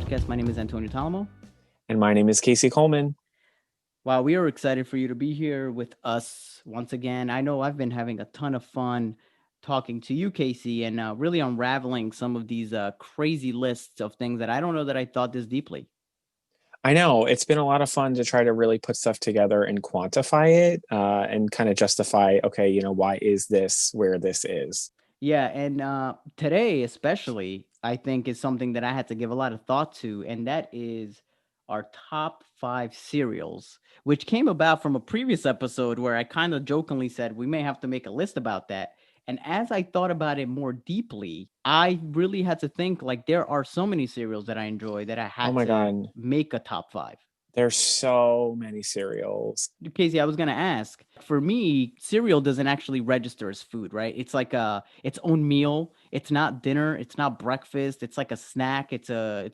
podcast. My name is Antonio Talamo. And my name is Casey Coleman. Wow, we are excited for you to be here with us once again. I know I've been having a ton of fun talking to you, Casey, and really unraveling some of these crazy lists of things that I don't know that I thought this deeply. I know it's been a lot of fun to try to really put stuff together and quantify it and kind of justify, okay, why is this where this is? Yeah, and today especially, I think is something that I had to give a lot of thought to, and that is our top five cereals, which came about from a previous episode where I kind of jokingly said we may have to make a list about that. And as I thought about it more deeply, I really had to think like there are so many cereals that I enjoy that I Oh had my to God, make a top five. there's so many cereals. Casey, I was gonna ask. For me, cereal doesn't actually register as food, right? It's like its own meal. It's not dinner. It's not breakfast. It's like a snack. It's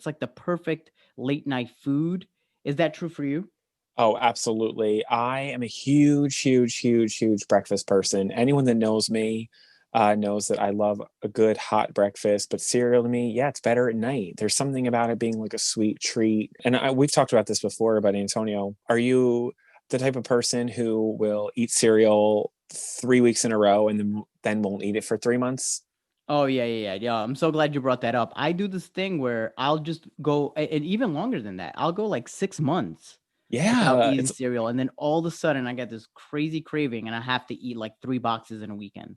like the perfect late night food. Is that true for you? Oh, absolutely. I am a huge, huge, huge, huge breakfast person. Anyone that knows me knows that I love a good hot breakfast, but cereal to me, yeah, it's better at night. There's something about it being like a sweet treat. And we've talked about this before, but Antonio, are you the type of person who will eat cereal 3 weeks in a row and then won't eat it for 3 months? Oh yeah. I'm so glad you brought that up. I do this thing where I'll just go, and even longer than that. I'll go like 6 months without Yeah, eating it's cereal, and then all of a sudden I get this crazy craving, and I have to eat like 3 boxes in a weekend.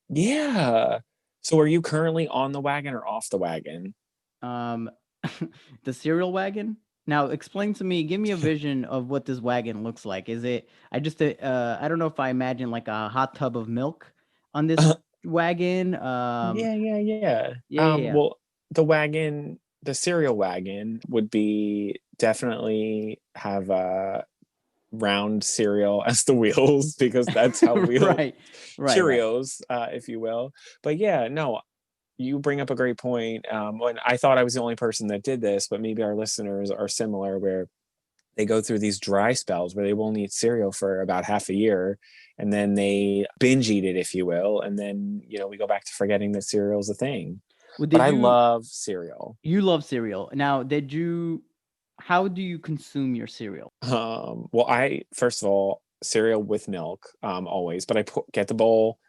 yeah. So are you currently on the wagon or off the wagon? Um, the cereal wagon. Now, explain to me. Give me a vision of what this wagon looks like. Is it? I don't know if I imagine like a hot tub of milk on this wagon. Yeah. Yeah. Well, the cereal wagon would be definitely have a round cereal as the wheels because that's how wheel Right, right. Cheerios, if you will. But yeah, no, you bring up a great point. When I thought I was the only person that did this, but maybe our listeners are similar, where they go through these dry spells where they won't eat cereal for about half a year and then they binge eat it, if you will, and then we go back to forgetting that cereal is a thing. Well, But did I you? love cereal. You love cereal. Now, did you? How do you consume your cereal? Well, I first of all cereal with milk, always, but get the bowl,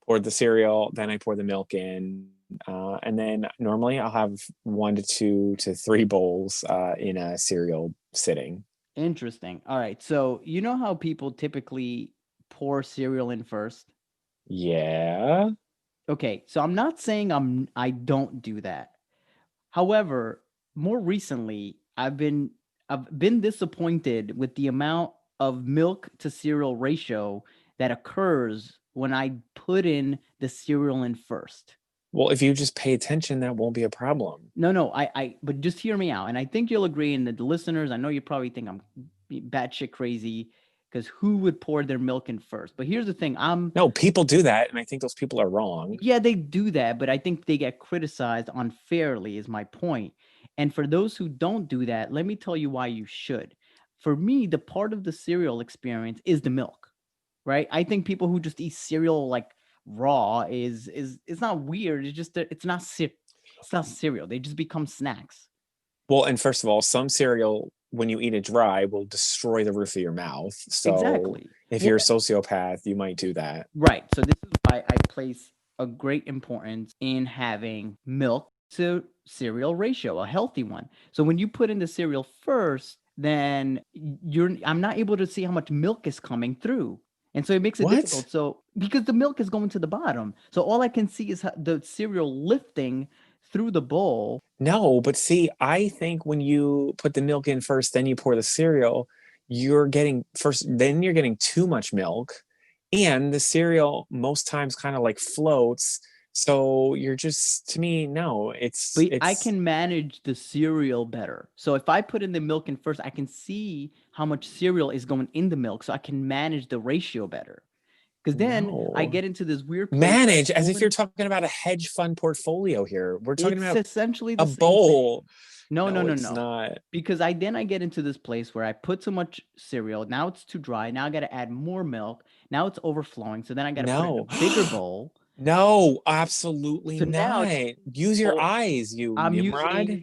pour the cereal, then I pour the milk in, and then normally I'll have 1 to 2 to 3 bowls in a cereal sitting. Interesting. All right. So you know how people typically pour cereal in first? Yeah. Okay, so I'm not saying I don't do that. However, more recently, I've been disappointed with the amount of milk to cereal ratio that occurs when I put in the cereal in first. Well, if you just pay attention, that won't be a problem. No, but just hear me out, and I think you'll agree. And the listeners, I know you probably think I'm batshit crazy because who would pour their milk in first? But here's the thing: No, people do that, and I think those people are wrong. Yeah, they do that, but I think they get criticized unfairly, is my point. And for those who don't do that, let me tell you why you should. For me, the part of the cereal experience is the milk, right? I think people who just eat cereal like raw is it's not weird. It's just that it's not cereal. They just become snacks. Well, and first of all, some cereal, when you eat it dry, will destroy the roof of your mouth. So Exactly. if Well, you're a sociopath, you might do that. right. So this is why I place a great importance in having milk to cereal ratio, a healthy one. So when you put in the cereal first, then I'm not able to see how much milk is coming through. And so it makes it What? difficult. So because the milk is going to the bottom. So all I can see is the cereal lifting through the bowl. No, but see, I think when you put the milk in first, then you pour the cereal, then you're getting too much milk, and the cereal most times kind of like floats. So you're just, to me, no, it's But I it's can manage the cereal better. So if I put in the milk in first, I can see how much cereal is going in the milk, so I can manage the ratio better. Because then I no. get into this weird place where I Manage as if you're over. talking about a hedge fund portfolio here. We're talking It's about essentially a the same thing. bowl. No, no, No, no, it's no. not. Because I get into this place where I put too much cereal. Now it's too dry. Now I got to add more milk. Now it's overflowing. So then I got to put it in a No. bigger bowl. No, absolutely So now it's not. Use your oh, eyes, you I'm using Nimrod.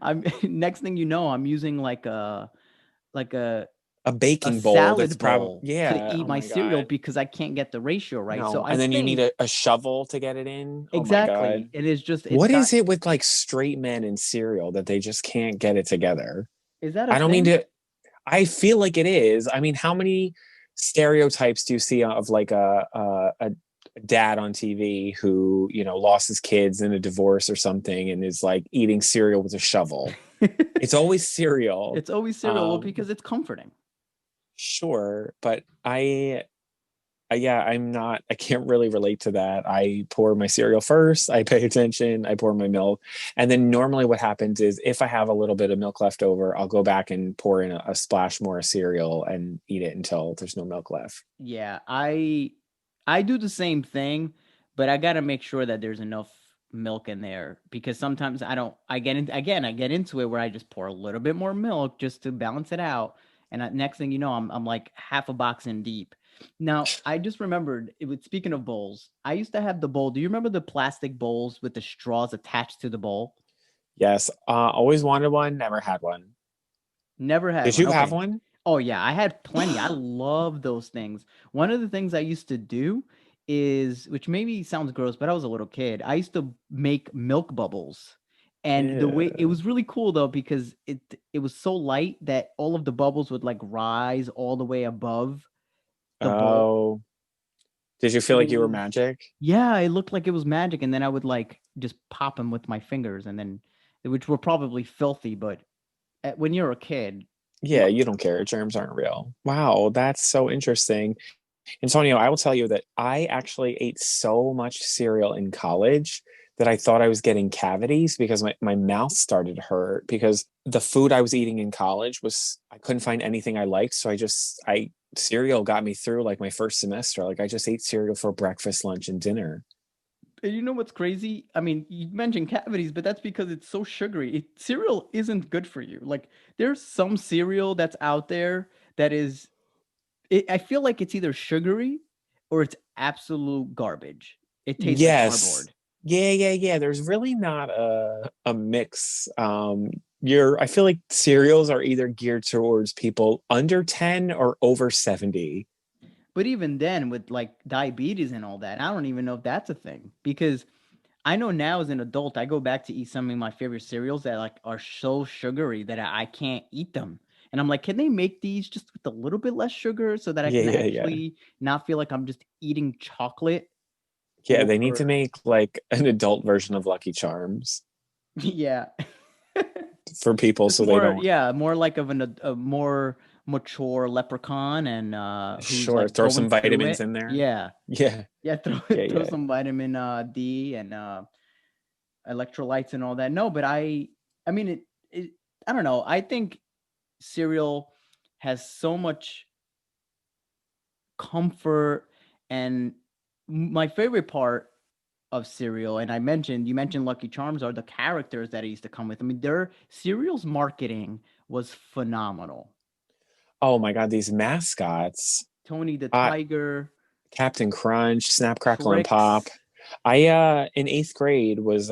I'm next thing you know, I'm using like A a baking bowl that's salad probably, bowl to yeah, eat oh my my cereal God. because I can't get the ratio right. So No, I and then you need think a shovel to get it in. Oh my exactly, God. and it's What got is it with like straight men in cereal that they just can't get it together? is that a I don't mean thing? to, I feel like it is. I mean, how many stereotypes do you see of like a dad on TV who, lost his kids in a divorce or something and is like eating cereal with a shovel? It's always cereal. It's always cereal, well, because it's comforting. Sure, but yeah, I can't really relate to that. I pour my cereal first, I pay attention, I pour my milk. And then normally what happens is if I have a little bit of milk left over, I'll go back and pour in a splash more of cereal and eat it until there's no milk left. Yeah, I do the same thing, but I got to make sure that there's enough milk in there because sometimes I don't I get in again, I get into it where I just pour a little bit more milk just to balance it out, and next thing you know, I'm like half a box in deep. Now, I just remembered it was speaking of bowls. I used to have the bowl. Do you remember the plastic bowls with the straws attached to the bowl? Yes, always wanted one, never had one. Never had Did one. you have Okay. one? Oh yeah, I had plenty. I love those things. One of the things I used to do is, which maybe sounds gross, but I was a little kid. I used to make milk bubbles. And the way it Ew. was really cool though because it was so light that all of the bubbles would like rise all the way above the bowl. Oh, did you feel And it like you were was magic? yeah, it looked like it was magic and then I would like just pop them with my fingers and then which were probably filthy, but when you're a kid, Yeah, you don't care. Germs aren't real. Wow, that's so interesting. Antonio, I will tell you that I actually ate so much cereal in college that I thought I was getting cavities because my mouth started to hurt because the food I was eating in college was I couldn't find anything I liked. So I cereal got me through like my first semester. Like I just ate cereal for breakfast, lunch, and dinner. And you know what's crazy? I mean, you mentioned cavities, but that's because it's so sugary. Cereal isn't good for you. Like, there's some cereal that's out there that is, I feel like it's either sugary or it's absolute garbage. It tastes like Yes. cardboard. Yeah, yeah, yeah. There's really not a mix. I feel like cereals are either geared towards people under 10 or over 70. But even then, with like diabetes and all that, I don't even know if that's a thing because I know now as an adult, I go back to eat some of my favorite cereals that like are so sugary that I can't eat them. And I'm like, can they make these just with a little bit less sugar so that I Yeah, can yeah, yeah. actually not feel like I'm just eating chocolate? Yeah, they need to Or make like an adult version of Lucky Charms yeah, for people just so they more don't. yeah, more like of a more mature leprechaun and who's Sure, like throw going some through vitamins it. in there. Yeah, Yeah, yeah, throw yeah, throw yeah. some vitamin D and electrolytes and all that. No, but I mean it I don't know. I think cereal has so much comfort and my favorite part of cereal and you mentioned Lucky Charms are the characters that it used to come with. I mean, their cereal's marketing was phenomenal. Oh my God, these mascots. Tony the Uh, Tiger, Captain Crunch, Snap, Crackle, and Pop. Tricks. I in eighth grade was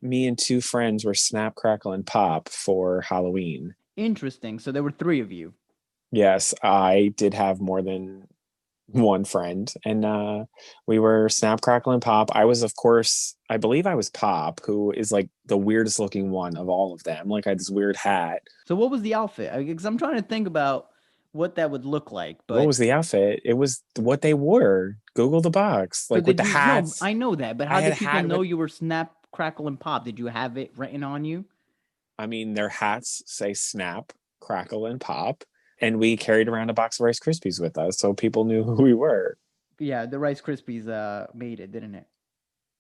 me and two friends were Snap, Crackle, and Pop for Halloween. Interesting. So there were three of you. Yes, I did have more than one friend, and we were Snap, Crackle, and Pop. I was, of course, I believe I was Pop, who is like the weirdest looking one of all of them. Like I had this weird hat. So what was the outfit? Because I'm trying to think about what that would look like. What But was the outfit? It was what they wore. Google the box, so like with did the you? No, hats. I know that. But I how had a did people hat know with, you were Snap, Crackle, and Pop? Did you have it written on you? I mean, their hats say Snap, Crackle, and Pop. And we carried around a box of Rice Krispies with us so people knew who we were. Yeah, the Rice Krispies made it, didn't it?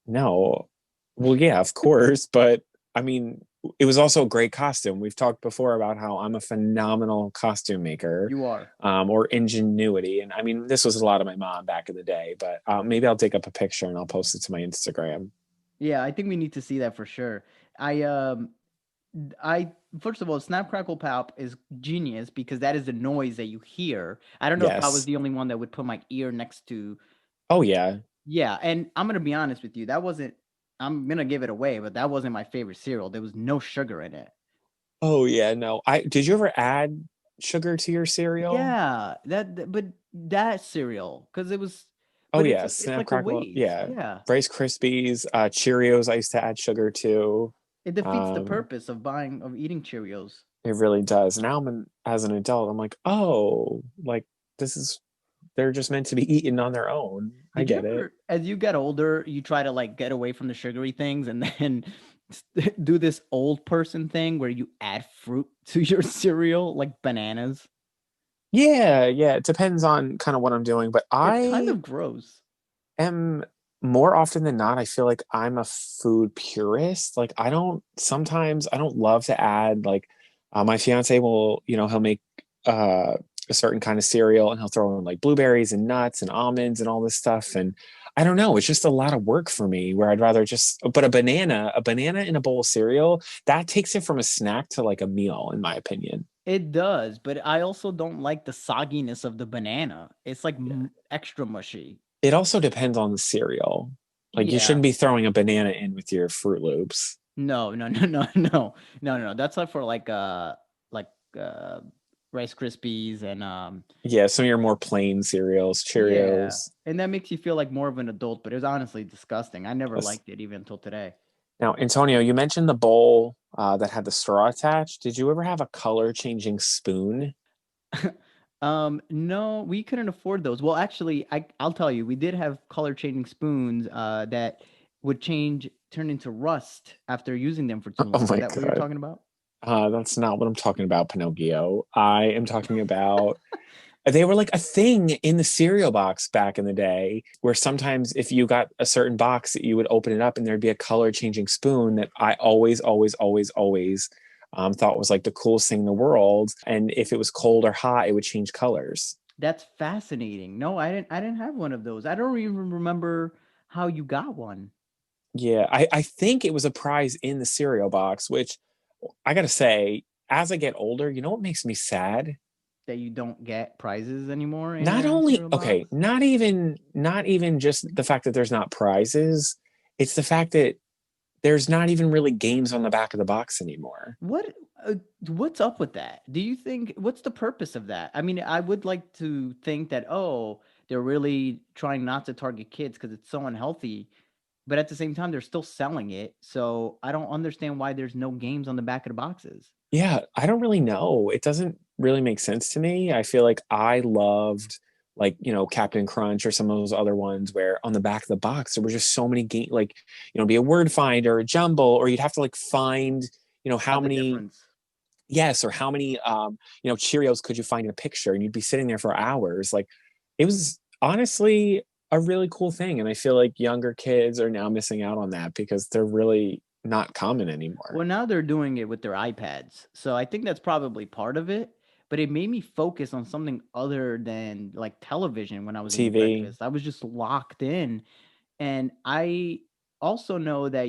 No. Well, yeah, of course. But I mean, it was also a great costume. We've talked before about how I'm a phenomenal costume maker, You are. or ingenuity. And I mean, this was a lot of my mom back in the day, but maybe I'll dig up a picture and I'll post it to my Instagram. Yeah, I think we need to see that for sure. I I first of all, Snap Crackle Pop is genius because that is the noise that you hear. I don't know if I was Yes. the only one that would put my ear next to Oh, yeah. yeah, and I'm gonna be honest with you, that wasn't I'm gonna give it away, but that wasn't my favorite cereal. There was no sugar in it. Oh yeah, no. I did you ever add sugar to your cereal? Yeah, but that cereal, because it was, Oh but yeah, it's Snap like a Crackle. waste. Yeah, Yeah, Rice Krispies, Cheerios. I used to add sugar to. it defeats the Um, purpose of eating Cheerios. it really does. Now as an adult, I'm like, oh, like this is they're just meant to be eaten on their own. I Did you get it. ever, as you get older, you try to like get away from the sugary things and then do this old person thing where you add fruit to your cereal, like bananas? Yeah, yeah. It depends on kind of what I'm doing, but It's kind I of gross. am more often than not, I feel like I'm a food purist. Like I don't love to add like my fiance will, he'll make uh a certain kind of cereal and he'll throw in like blueberries and nuts and almonds and all this stuff. And I don't know, it's just a lot of work for me where I'd rather just but a banana in a bowl of cereal, that takes it from a snack to like a meal, in my opinion. It does, but I also don't like the sogginess of the banana. It's like extra mushy. It also depends on the cereal. Like you Yeah. shouldn't be throwing a banana in with your Fruit Loops. No, no, no, no, no, no, no. That's like for like uh, Rice Krispies and Yeah, some of your more plain cereals, yeah, Cheerios. and that makes you feel like more of an adult. But it was honestly disgusting. I never That's- liked it even until today. Now, Antonio, you mentioned the bowl that had the straw attached. Did you ever have a color changing spoon? No, we couldn't afford those. Well, actually, I'll tell you, we did have color changing spoons that would turn into rust after using them for too Oh long. Is my that what you're God. talking about? That's not what I'm talking about, Pinocchio. I am talking about they were like a thing in the cereal box back in the day, where sometimes if you got a certain box, you would open it up and there'd be a color changing spoon that I always thought was like the coolest thing in the world. And if it was cold or hot, it would change colors. That's fascinating. No, I didn't have one of those. I don't even remember how you got one Yeah, I think it was a prize in the cereal box, which I gotta say, as I get older, you know what makes me sad? that you don't get prizes anymore in Not a only cereal okay, box. not even just the fact that there's not prizes, it's the fact that there's not even really games on the back of the box anymore. What what's up with that? Do you think what's the purpose of that? I mean, I would like to think that oh, they're really trying not to target kids because it's so unhealthy, but at the same time they're still selling it. So I don't understand why there's no games on the back of the boxes. Yeah, I don't really know. It doesn't really make sense to me. I feel like I loved like, Captain Crunch or some of those other ones where on the back of the box there were just so many game like, be a word find or a jumble, or you'd have to like find, how Tell the many difference. yes, or how many Cheerios could you find in a picture, and you'd be sitting there for hours. Like it was honestly a really cool thing. And I feel like younger kids are now missing out on that because they're really not common anymore. Well, now they're doing it with their iPads. So I think that's probably part of it, but it made me focus on something other than like television when I was eating TV. breakfast. I was just locked in. And I also know that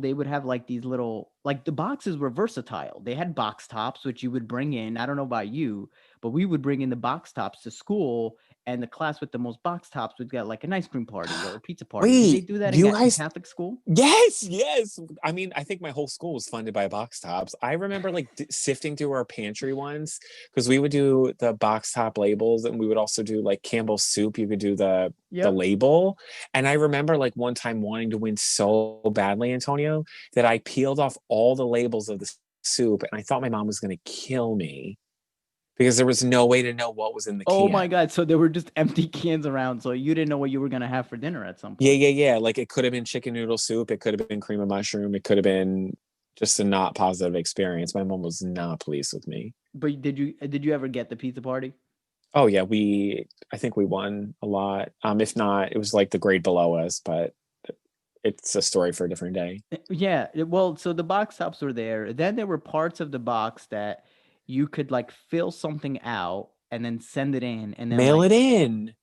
they would have like these little, like the boxes were versatile. They had box tops, which you would bring in. I don't know about you, but we would bring in the box tops to school, and the class with the most box tops would get like an ice cream party or a pizza party. Did they Wait, do that you in guys. Catholic school? Yes, yes. I mean, I think my whole school was funded by box tops. I remember like sifting through our pantry once because we would do the box top labels, and we would also do like Campbell's soup. You could do the Yep. label. And I remember like one time wanting to win so badly, Antonio, that I peeled off all the labels of the soup, and I thought my mom was going to kill me because there was no way to know what was in the Oh my can. god, so there were just empty cans around, so you didn't know what you were gonna have for dinner at some Yeah, point. yeah, yeah. Like it could have been chicken noodle soup. It could have been cream of mushroom. It could have been just a not positive experience. My mom was not pleased with me. But did you ever get the pizza party? Oh yeah, I think we won a lot. If not, it was like the grade below us, but it's a story for a different day. Yeah, well, so the box tops were there. Then there were parts of the box that you could like fill something out and then send it in, Mail it in.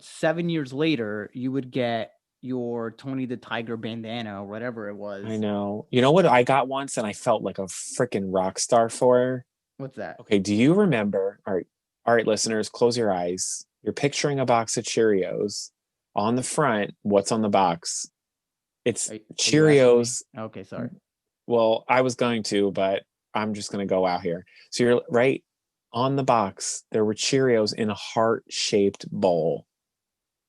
7 years later, you would get your Tony the Tiger bandana or whatever it I was. know. You know what I got once and I felt like a freaking rock star for? What's that? Okay, do you remember? All right, listeners, close your eyes. You're picturing a box of Cheerios. On the front, what's on the box? It's Are you asking me? Cheerios. Okay, sorry. Well, I was going to, but I'm just going to go out here. So you're right on the box. There were Cheerios in a heart-shaped bowl.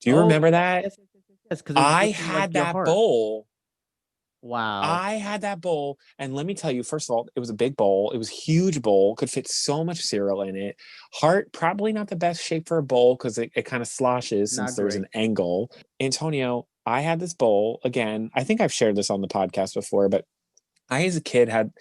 Do you Oh, remember yes, that? yes, yes, yes, yes, yes, because it was I looking had like your that heart. bowl. Wow. I had that bowl, and let me tell you, first of all, it was a big bowl. It was a huge bowl, could fit so much cereal in it. Heart, probably not the best shape for a bowl because it kind of sloshes since Not there's an great. angle. Antonio, I had this bowl again. I think I've shared this on the podcast before, but I, as a kid, had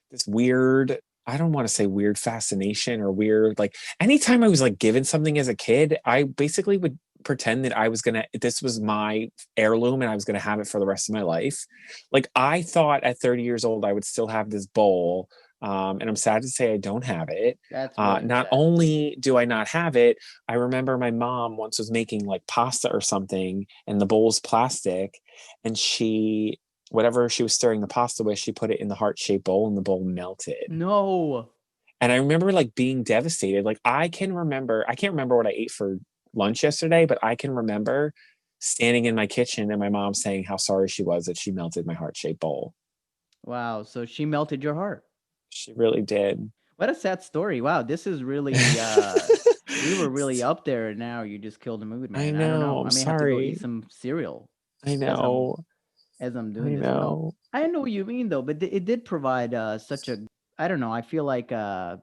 this weird, I don't want to say weird fascination or weird, like anytime I was like given something as a kid, I basically would pretend that I was gonna, this was my heirloom and I was gonna have it for the rest of my life. Like I thought at 30 years old I would still have this bowl. And I'm sad to say I don't have it. That's really Not sad. only do I not have it, I remember my mom once was making like pasta or something, and the bowl's plastic, and she, whatever she was stirring the pasta with, she put it in the heart-shaped bowl and the bowl melted. No. And I remember like being devastated. Like I can't remember what I ate for lunch yesterday, but I can remember standing in my kitchen and my mom saying how sorry she was that she melted my heart-shaped bowl. Wow. So she melted your heart. She really did. What a sad story. Wow, this is really we were really up there and now you just killed the mood, I man. I don't know. know. I'm I may have to go eat sorry. some cereal I as I'm know. doing I this. No. know. I know what you mean though, but it did provide such a, I don't know, I feel like a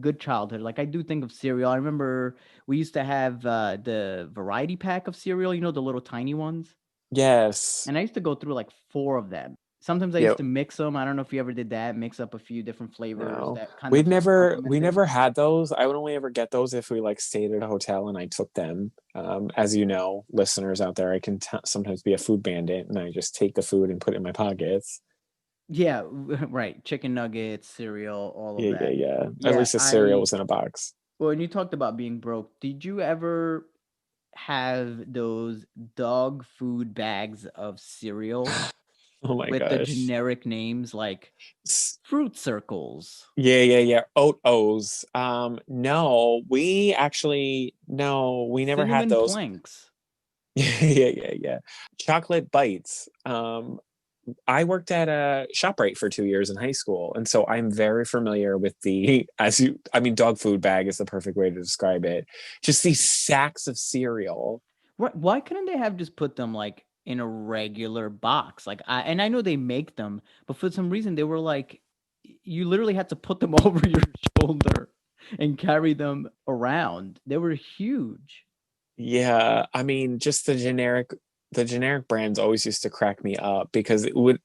good childhood. Like I do think of cereal. I remember we used to have the variety pack of cereal, you know, the little tiny ones. Yes. And I used to go through like 4 of them. Sometimes I Yeah. used to mix them. I don't know if you ever did that, mix up a few different flavors No, that kind of we complemented. never had those. I would only ever get those if we like stayed at a hotel and I took them. As you know, listeners out there, I can sometimes be a food bandit and I just take the food and put it in my pockets. Yeah, right. Chicken nuggets, cereal, all of Yeah, yeah, that. yeah. At Yeah, least the cereal was in a box. well, when you talked about being broke, did you ever have those dog food bags of cereal Oh my with the gosh. generic names like Fruit Circles, Yeah, yeah, yeah. Oat O's. No, we actually no, we never had Cinnamon those. Planks? Yeah, yeah, yeah, yeah. Chocolate bites. I worked at a ShopRite for 2 years in high school, and so I'm very familiar with the, as you, I mean, dog food bag is the perfect way to describe it. Just these sacks of cereal. Why couldn't they have just put them like in a regular box? Like I know they make them, but for some reason they were like you literally had to put them over your shoulder and carry them around. They were huge. Yeah, I mean, just the generic brands always used to crack me up because it would,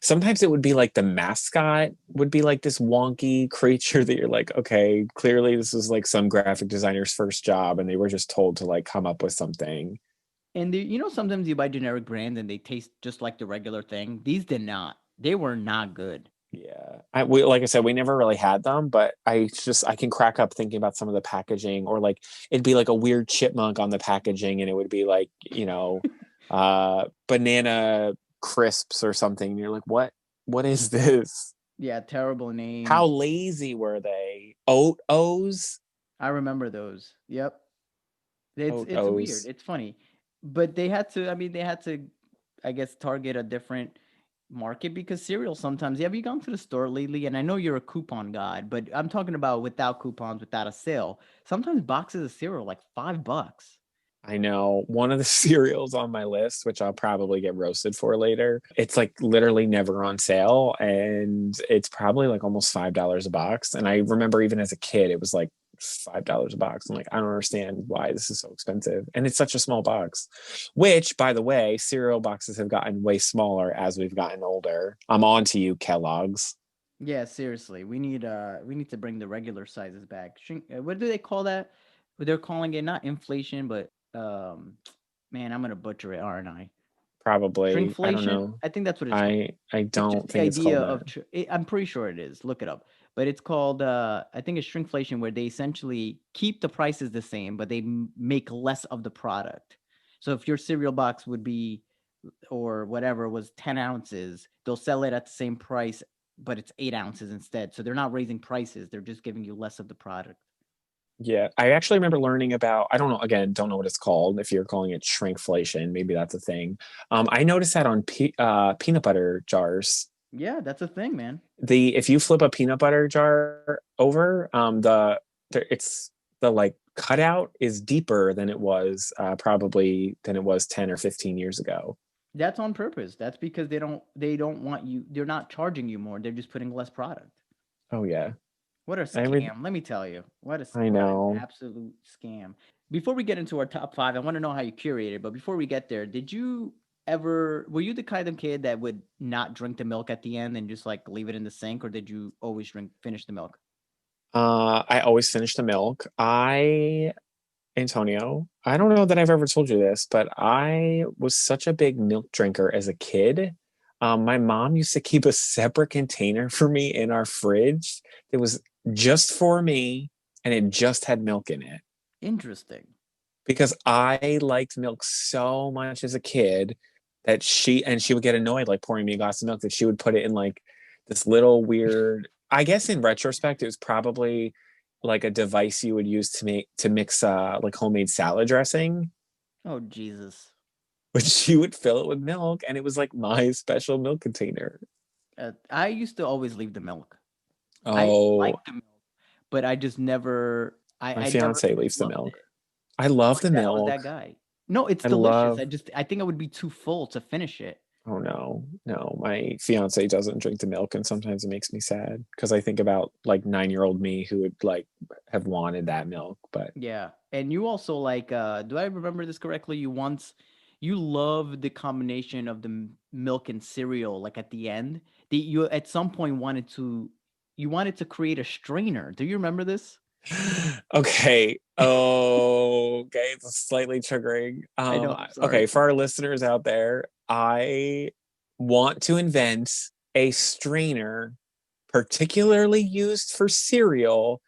sometimes it would be like the mascot would be like this wonky creature that you're like, okay, clearly this is like some graphic designer's first job and they were just told to like come up with something. And you know, sometimes you buy generic brands and they taste just like the regular thing. These did not. They were not good. Yeah. Like I said, we never really had them, but I can crack up thinking about some of the packaging, or like it'd be like a weird chipmunk on the packaging and it would be like, banana crisps or something. And you're like, what is this? Yeah, terrible How names. lazy were they? Oat O's? I remember those. Yep. It's Oat it's weird. O's. It's funny. But they had to, I mean, they had to, I guess, target a different market because cereal sometimes. Have you gone to the store lately? And I know you're a coupon guy, but I'm talking about without coupons, without a sale. Sometimes boxes of cereal are like $5. I know one of the cereals on my list, which I'll probably get roasted for later. It's like literally never on sale, and it's probably like almost $5 a box. And I remember even as a kid, it was like $5 a box. I'm like, I don't understand why this is so expensive, and it's such a small box. Which, by the way, cereal boxes have gotten way smaller as we've gotten older. I'm on to you, Kellogg's. Yeah, seriously. We need to bring the regular sizes back. What do they call that? They're calling it not inflation, but man, I'm gonna butcher it, aren't I? Probably, I don't Shrinkflation? know. I think that's what it's called. I It's just don't the think it's idea called that. of I'm pretty sure it is. Look it up. But it's called I think it's shrinkflation where they essentially keep the prices the same, but they make less of the product. So if your cereal box would be or whatever was 10 ounces, they'll sell it at the same price, but it's 8 ounces instead. So they're not raising prices. They're just giving you less of the product. Yeah, I actually remember learning about, I don't know, again, don't know what it's called. If you're calling it shrinkflation, maybe that's a thing. I noticed that on peanut butter jars. Yeah, that's a thing, man. The If you flip a peanut butter jar over, it's the like cutout is deeper than it was probably than it was 10 or 15 years ago. That's on purpose. That's because they don't want you. They're not charging you more. They're just putting less product. Oh yeah. What a I re scam! Let me tell you. I What an know. absolute scam. Before we get into our top five, I want to know how you curated. But before we get there, did you ever were you the kind of kid that would not drink the milk at the end and just like leave it in the sink, or did you always finish the milk? I always finish the milk. Antonio, I don't know that I've ever told you this, but I was such a big milk drinker as a kid. My mom used to keep a separate container for me in our fridge that was just for me, and it just had milk in it Interesting. because I liked milk so much as a kid that she would get annoyed like pouring me a glass of milk, that she would put it in like this little weird, I guess in retrospect it was probably like a device you would use to mix like homemade salad dressing, Oh Jesus. but she would fill it with milk and it was like my special milk container. I used to always leave the milk. I Oh, like the milk, but I just never. my I never fiance leaves the loved milk. it. I I love the was milk. that guy. No, it's I delicious. love I think I would be too full to finish it. Oh no, no, my fiance doesn't drink the milk, and sometimes it makes me sad because I think about like 9-year-old me who would like have wanted that milk. But Yeah. And you also like do I remember this correctly? You loved the combination of the milk and cereal like at the end. You at some point wanted to create a strainer. Do you remember this? okay, oh, okay, it's slightly triggering. I know, I'm sorry. Okay, for our listeners out there, I want to invent a strainer particularly used for cereal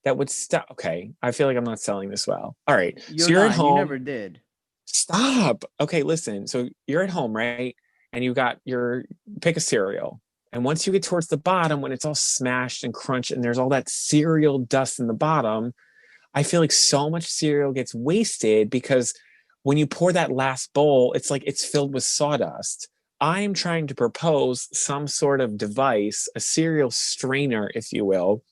that would stop. Okay, I feel like I'm not selling this well. All right, You're so you're at not. You home. never did. Stop. Okay, listen. So you're at home, right? And you got your pick a cereal. And once you get towards the bottom, when it's all smashed and crunched and there's all that cereal dust in the bottom, I feel like so much cereal gets wasted because when you pour that last bowl, it's like it's filled with sawdust. I'm trying to propose some sort of device, a cereal strainer, if you will,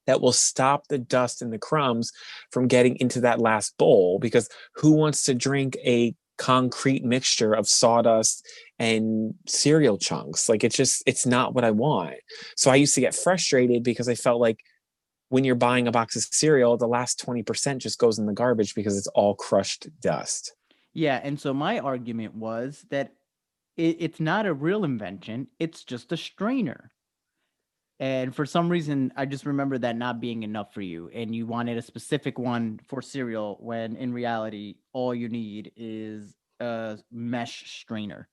that will stop the dust and the crumbs from getting into that last bowl, because who wants to drink a concrete mixture of sawdust and cereal chunks? Like it's not what I want. So I used to get frustrated because I felt like when you're buying a box of cereal, the last 20% just goes in the garbage because it's all crushed dust. Yeah, and so my argument was that it's not a real invention, it's just a strainer. And for some reason, I just remember that not being enough for you, and you wanted a specific one for cereal when in reality, all you need is a mesh strainer.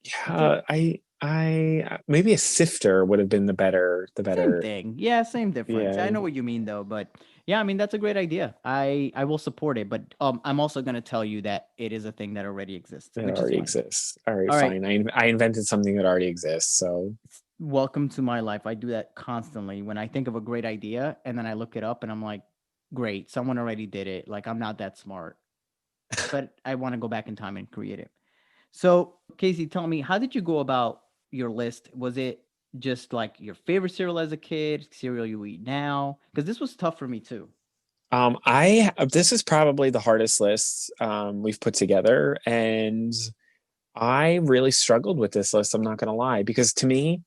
That's it. Yeah, I maybe a sifter would have been the Same better. thing. Yeah, same difference. I Yeah. know what you mean though, but yeah, I mean that's a great idea. I will support it, but I'm also going to tell you that it is a thing that already exists, It which is already fine. exists. All right, All right. fine. I invented something that already exists. So, Welcome to my life. I do that constantly when I think of a great idea and then I look it up and I'm like, great, someone already did it. Like I'm not that smart, but I want to go back in time and create it. So, Casey, tell me, how did you go about your list? Was it just like your favorite cereal as a kid, cereal you eat now? Because this was tough for me too. I this is probably the hardest list we've put together, and I really struggled with this list. I'm not gonna lie, because to me,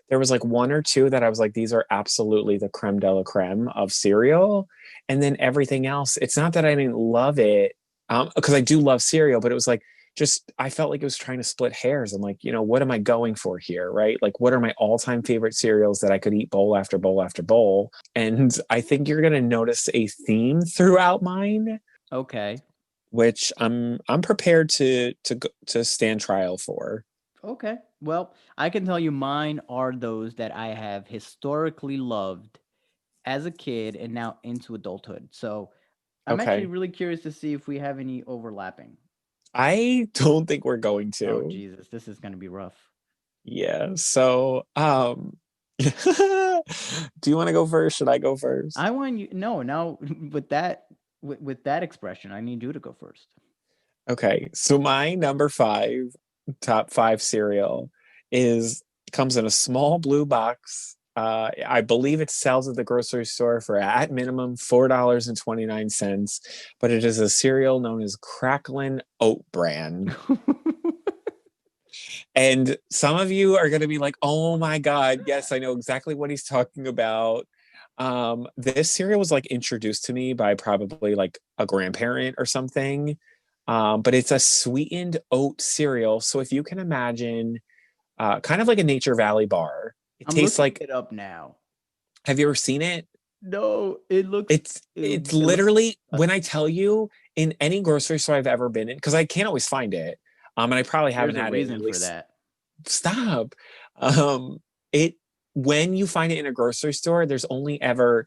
there was like one or two that I was like, these are absolutely the creme de la creme of cereal, and then everything else. It's not that I didn't love it, because I do love cereal, but it was like just I felt like it was trying to split hairs. I'm like, what am I going for here, right? Like, what are my all-time favorite cereals that I could eat bowl after bowl after bowl? And I think you're gonna notice a theme throughout mine, Okay. which I'm prepared to stand trial for. Okay. Well, I can tell you mine are those that I have historically loved as a kid and now into adulthood. So I'm actually Okay. really curious to see if we have any overlapping. I don't think we're going Oh, to. Jesus. This is going to be rough. Yeah. So, Do you want to go first? Should I go first? I want you. No, now with that with that expression, I need you to go first. Okay, so my number five, top five cereal is comes in a small blue box. I believe it sells at the grocery store for at minimum $4.29, but it is a cereal known as Cracklin Oat Bran. And some of you are going to be like, oh my God, yes, I know exactly what he's talking about. This cereal was like introduced to me by probably like a grandparent or something. But it's a sweetened oat cereal. So if you can imagine, kind of like a Nature Valley bar, it I'm tastes looking like, it up now. have you ever seen it? No, it looks. It's It looks literally when I disgusting. tell you in any grocery store I've ever been in, because I can't always find it. And I probably haven't There's a had it in at reason for least that. stop. It when you find it in a grocery store, there's only ever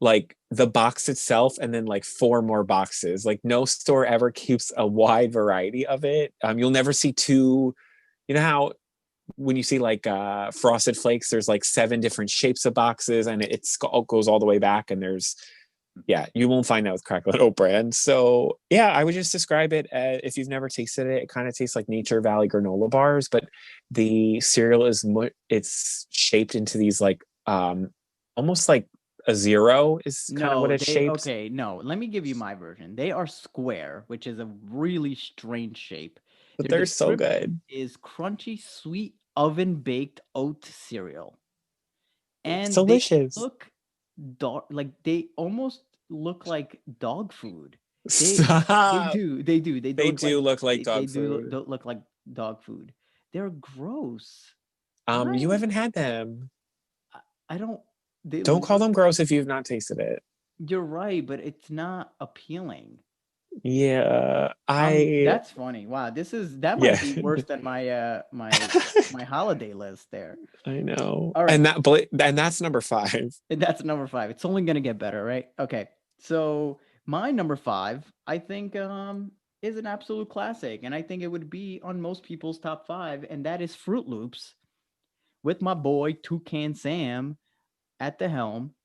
like the box itself and then like four more boxes. Like no store ever keeps a wide variety of it. You'll never see two. You know how when you see like frosted flakes, there's like seven different shapes of boxes and it goes all the way back and there's yeah, you won't find that with Crackling Oat Bran. So yeah, I would just describe it as, if you've never tasted it, it kind of tastes like Nature Valley granola bars, but the cereal is it's shaped into these like almost like a zero is kind of what No, it's they shaped. okay. No, let me give you my version. They are square, which is a really strange shape. But Their they're so description good. is crunchy, sweet, oven baked oat cereal, It's and they delicious. look dog like they almost look like dog food. They Stop. do they They look do like look like they dog do food. don't look like dog food. They're gross. You I haven't had them. I don't. They Don't call look them like gross if you've not tasted it. you're right, but it's not appealing. Yeah, That's funny. Wow, this is that yeah. might be worse than my holiday list there. I know. All right, And that's number five. and that's number 5. It's only gonna get better, right? Okay. So my number 5, I think is an absolute classic, and I think it would be on most people's top 5, and that is Fruit Loops with my boy Toucan Sam at the helm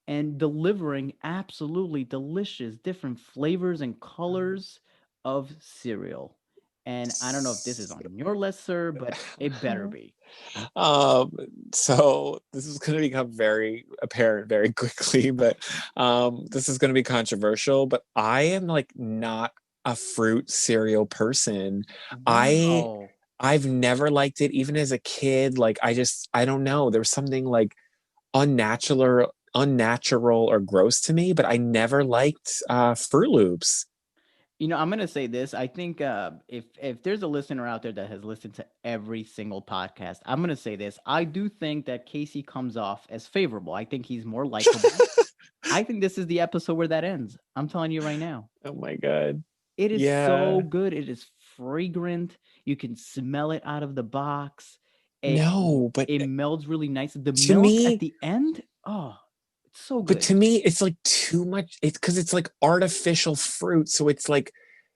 and delivering absolutely delicious different flavors and colors of cereal. And I don't know if this is on your list, sir, but it better be. um, so this is going to become very apparent very quickly, but this is going to be controversial. But I am like not a fruit cereal person. I Wow. I've never liked it, even as a kid. Like I don't know. There's something like unnatural or gross to me, but I never liked Fruit Loops. I'm gonna say this. I think if there's a listener out there that has listened to every single podcast, I'm gonna say this. I do think that Casey comes off as favorable. I think he's more likable. I think this is the episode where that ends. I'm telling you right now. Oh my god. It is so Yeah. good. It is fragrant. You can smell it out of the box. It No, but it melts really nice. The to milk at me, the end, oh, it's so but good. to me, it's like too much. It's because it's like artificial fruit. So it's like,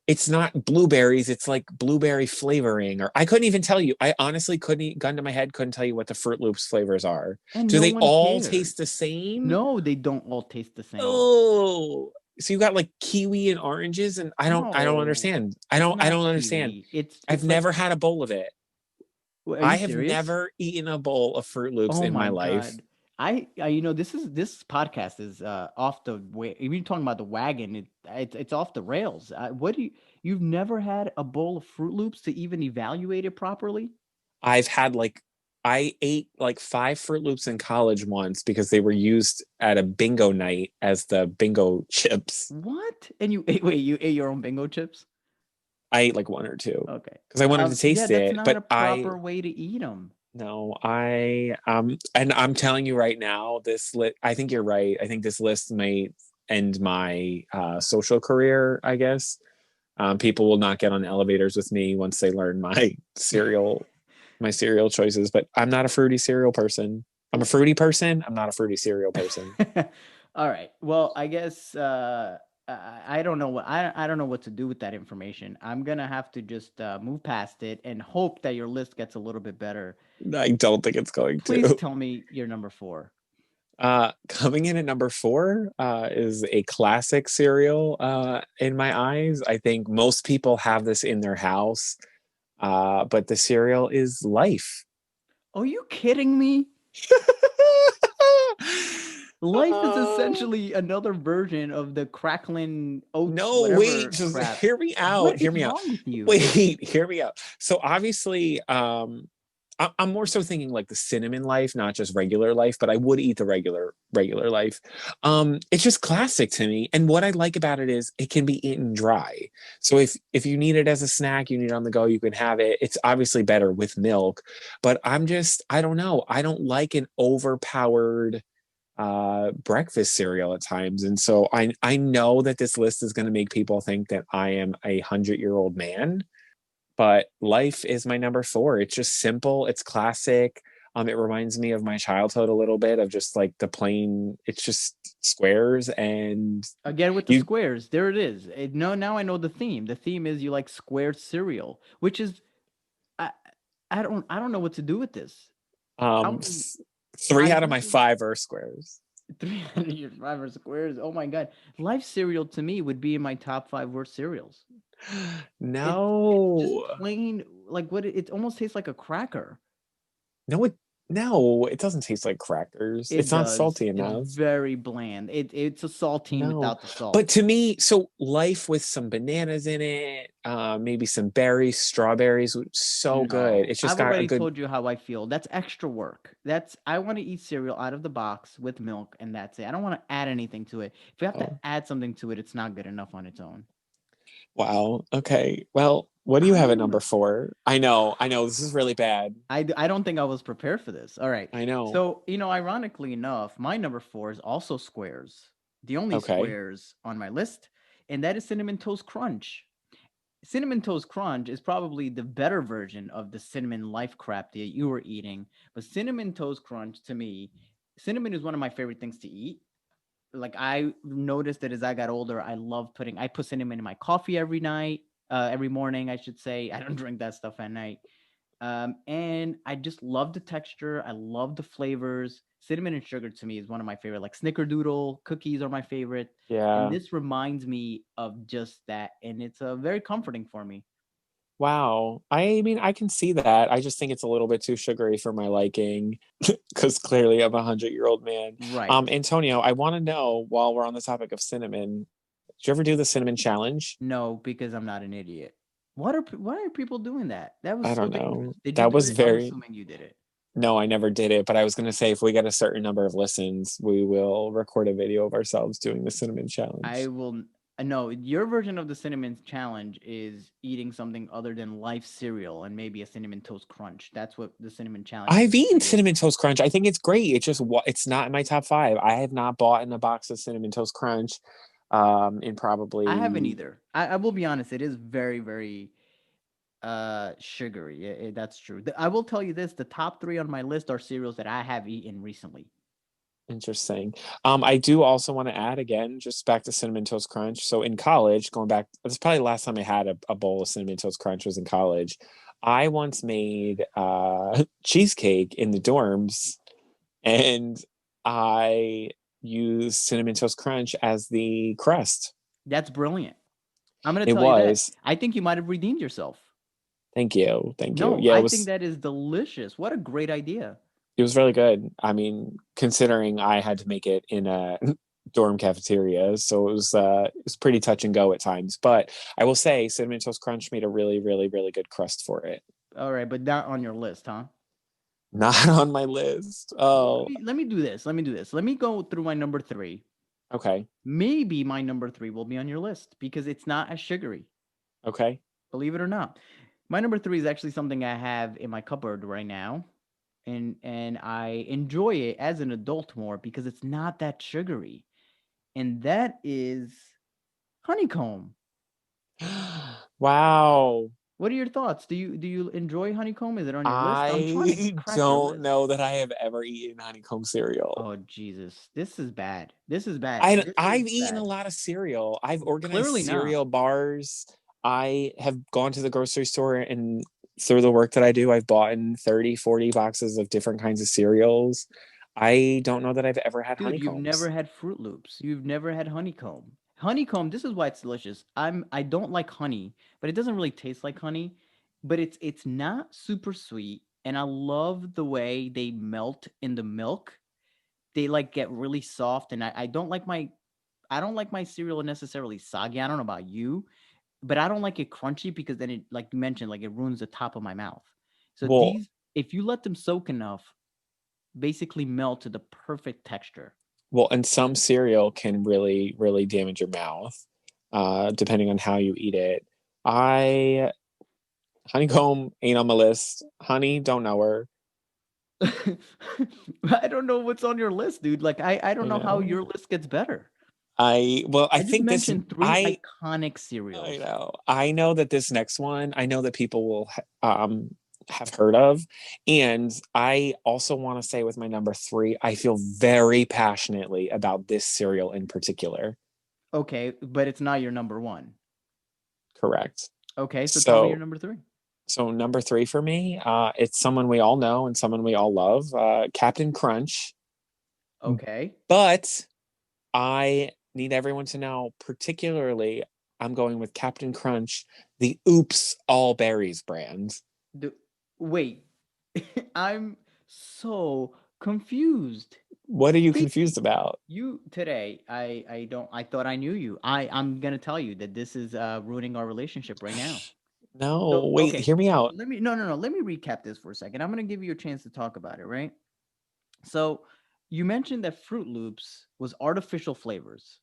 it's not blueberries. It's like blueberry flavoring. Or I couldn't even tell you. I honestly couldn't, gun to my head, couldn't tell you what the Fruit Loops flavors are. And Do no they one all cares. taste the same? No, they don't all taste the same. Oh, so you got like kiwi and oranges, and I don't No, understand. it's I not don't understand. kiwi. It's I've it's like, never had a bowl of it. are I you have serious? never eaten a bowl of Fruit Loops Oh in my my life. god. This podcast is off the way. Even talking about the wagon, it's off the rails. What do you've never had a bowl of Fruit Loops to even evaluate it properly? I've had like I ate like five Fruit Loops in college once because they were used at a bingo night as the bingo chips. What? And you ate, wait, you ate your own bingo chips? I ate like one or two Okay. because I wanted to Yeah, taste that's it, not a but I proper way to eat them. no, I and I'm telling you right now, I think you're right. I think this list may end my social career, I guess. People will not get on elevators with me once they learn my cereal choices, but I'm not a fruity cereal person. I'm a fruity person. I'm not a fruity cereal person. All right. Well, I guess I don't know what I don't know what to do with that information. I'm gonna have to just move past it and hope that your list gets a little bit better. I don't think it's going Please to. tell me your number four. Coming in at number four is a classic cereal in my eyes. I think most people have this in their house, but the cereal is Life. Are you kidding me? Life is Uh, essentially another version of the crackling oats, no, wait, whatever just crap. hear me out. What Hear is me out. wrong with you? Wait, hear me out. So obviously, I'm more so thinking like the cinnamon Life, not just regular Life, but I would eat the regular Life. It's just classic to me. And what I like about it is it can be eaten dry. So if you need it as a snack, you need it on the go, you can have it. It's obviously better with milk, but I don't know. I don't like an overpowered breakfast cereal at times. And so I know that this list is going to make people think that I am 100-year-old man, but Life is my number four. It's just simple, it's classic. It reminds me of my childhood a little bit of just like the plain, it's just squares and Again with the you squares. There it is. No, now I know the theme. The theme is you like square cereal, which is I I don't know what to do with this. I um mean, three I out of my really five are squares. 305 are squares. Oh my god. Life cereal to me would be in my top 5 worst cereals. It's just No. plain like what it almost tastes like a cracker. No, it doesn't taste like crackers. It It's not does. salty It's enough. very bland. It's a saltine No, without the salt. but to me, so Life with some bananas in it, maybe some berries, strawberries, so good. No, It's just I've got a already good. told you how I feel. That's extra work. That's I want to eat cereal out of the box with milk and that's it. I don't want to add anything to it. If you have to Oh, add something to it, it's not good enough on its own. wow. Okay. Well, what do you I have at don't number know. four? I know. This is really bad. I don't think I was prepared for this. All right. I know. So, ironically enough, my number 4 is also squares. The only Okay. squares on my list, and that is Cinnamon Toast Crunch. Cinnamon Toast Crunch is probably the better version of the cinnamon life crap that you were eating. But Cinnamon Toast Crunch, to me, cinnamon is one of my favorite things to eat. Like I noticed that as I got older, I put cinnamon in my coffee every night, every morning, I should say. I don't drink that stuff at night. And I just love the texture. I love the flavors. Cinnamon and sugar to me is one of my favorite. Like Snickerdoodle cookies are my favorite, and Yeah. this reminds me of just that, and it's very comforting for me. Wow. I mean, I can see that. I just think it's a little bit too sugary for my liking because clearly I'm 100-year-old man. Right? Antonio, I want to know while we're on the topic of cinnamon, did you ever do the cinnamon challenge? No, because I'm not an idiot. Why are people doing that? That was I so don't dangerous. know. Did you That do was it? I'm very, assuming you did it. no, I never did it, but I was going to say if we get a certain number of listens, we will record a video of ourselves doing the cinnamon I challenge. will. No, your version of the cinnamon challenge is eating something other than life cereal and maybe a cinnamon toast crunch. That's what the cinnamon challenge is I've eaten created. cinnamon toast crunch. I think it's great. It's just it's not in my top five. I have not bought in a box of cinnamon toast crunch in I haven't probably either. I will be honest. It is very very sugary. That's true. I will tell you this: the top three on my list are cereals that I have eaten recently. interesting. I do also want to add again, just back to cinnamon toast crunch. So in college, going back, this is probably the last time I had a bowl of cinnamon toast crunch was in college. I once made cheesecake in the dorms, and I used cinnamon toast crunch as the crust. That's brilliant. I'm gonna It tell you that. was. I think you might have redeemed yourself. Thank you, thank you. No, Yeah, I think that is delicious. What a great idea. it was really good. I mean, considering I had to make it in a dorm cafeteria, so it was pretty touch and go at times. But I will say, cinnamon toast crunch made a really, really, really good crust for it. All right, but not on your list, huh? Not on my list. Well, Oh, let me do this. Let me do this. Let me go through my number three. okay, Maybe my number three will be on your list because it's not as sugary, okay. believe it or not. My number three is actually something I have in my cupboard right now, and I enjoy it as an adult more because it's not that sugary, and that is honeycomb. Wow. What are your thoughts? Do you enjoy honeycomb? Is it on your list? I'm trying to I crack your don't list. know that I have ever eaten honeycomb cereal. Oh Jesus, this is bad. This is bad. I This is I've eaten a bad. lot of cereal. I've organized Clearly not. cereal bars. I have gone to the grocery store and through the work that I do, I've bought in 30, 40 boxes of different kinds of cereals. I don't know that I've ever had Dude, you've never honeycombs. had Fruit Loops. You've never had honeycomb. Honeycomb, this is why it's delicious. I don't like honey, but it doesn't really taste like honey, but it's not super sweet, and I love the way they melt in the milk. They like get really soft, and I don't like my cereal necessarily soggy. I don't know about you, but I don't like it crunchy because then it, like you mentioned, like it ruins the top of my mouth. So Well, these, if you let them soak enough, basically melt to the perfect texture. and some cereal can really, really damage your mouth, depending on how you eat it. I Honeycomb ain't on my list. Honey, don't know her. I don't know what's on your list, dude. Like I don't You know how know, your list gets better. I I just think this mentioned three iconic I cereals. know. I know that this next one, I know that people will have heard of. And I also want to say with my number three, I feel very passionately about this cereal in particular. Okay, but it's not your number one. Correct. Okay, so tell me your So, number three. number three for me, it's someone we all know and someone we all love, Captain Crunch. Okay. But I need everyone to know, particularly, I'm going with Captain Crunch, the Oops All Berries brand. Do, wait. I'm so confused. What are you Wait, confused about? you today, I don't I thought I knew you. I'm gonna tell you that this is ruining our relationship right now. So No, wait, okay, hear me out. let me no, let me recap this for a second. I'm gonna give you a chance to talk about it, right? So you mentioned that Fruit Loops was artificial flavors.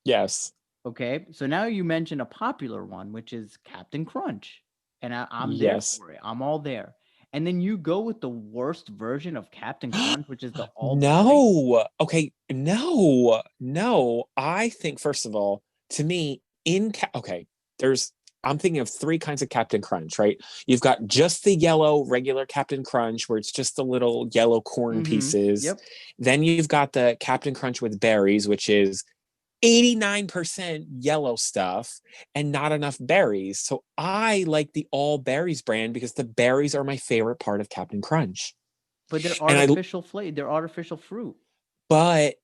Yes. Okay. So now you mentioned a popular one, which is Captain Crunch. And I'm there Yes. for it. I'm all there. And then you go with the worst version of Captain Crunch, which is the all berry. No. Okay, no. No. I think first of all, to me okay, there's I'm thinking of three kinds of Captain Crunch, right? You've got just the yellow regular Captain Crunch where it's just the little yellow corn Mm-hmm. pieces. Yep. Then you've got the Captain Crunch with berries, which is 89% yellow stuff and not enough berries. So I like the all berries brand because the berries are my favorite part of Captain Crunch. But they're And artificial flavor. They're artificial fruit. but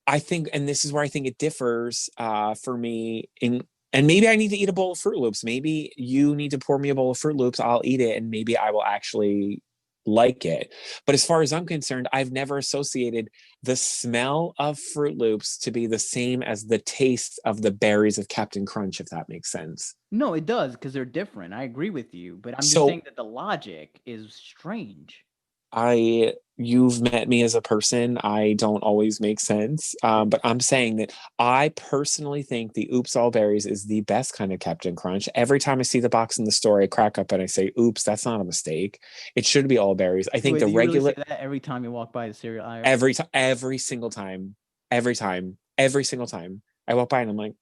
I think, and this is where I think it differs for me in, and maybe I need to eat a bowl of Fruit Loops. Maybe you need to pour me a bowl of Fruit Loops. I'll eat it, and maybe I will actually like it. But as far as I'm concerned, I've never associated the smell of Fruit Loops to be the same as the taste of the berries of Captain Crunch, if that makes sense. No, it does because they're different. I agree with you, but I'm just So saying that the logic is strange. you've met me as a person. I don't always make sense. But I'm saying that I personally think the Oops All Berries is the best kind of Captain Crunch. Every time I see the box in the store, I crack up and I say, oops, that's not a mistake. It should be all berries. I think Wait, the do you really say regular, that every time you walk by the cereal aisle? every single time, every single time I walk by and I'm like,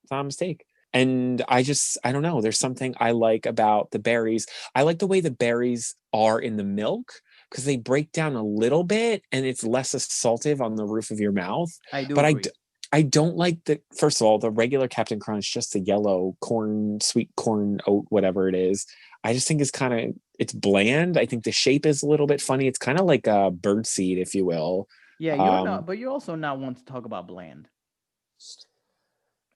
it's not a mistake. And I don't know. There's something I like about the berries. I like the way the berries are in the milk because they break down a little bit and it's less assaultive on the roof of your mouth. I do But agree. I don't like the, first of all, the regular Captain Crunch, just the yellow corn, sweet corn, oat, whatever it is. I just think it's kind of, it's bland. I think the shape is a little bit funny. It's kind of like a bird seed, if you will. Yeah, you're not, Um, but you're also not one to talk about bland.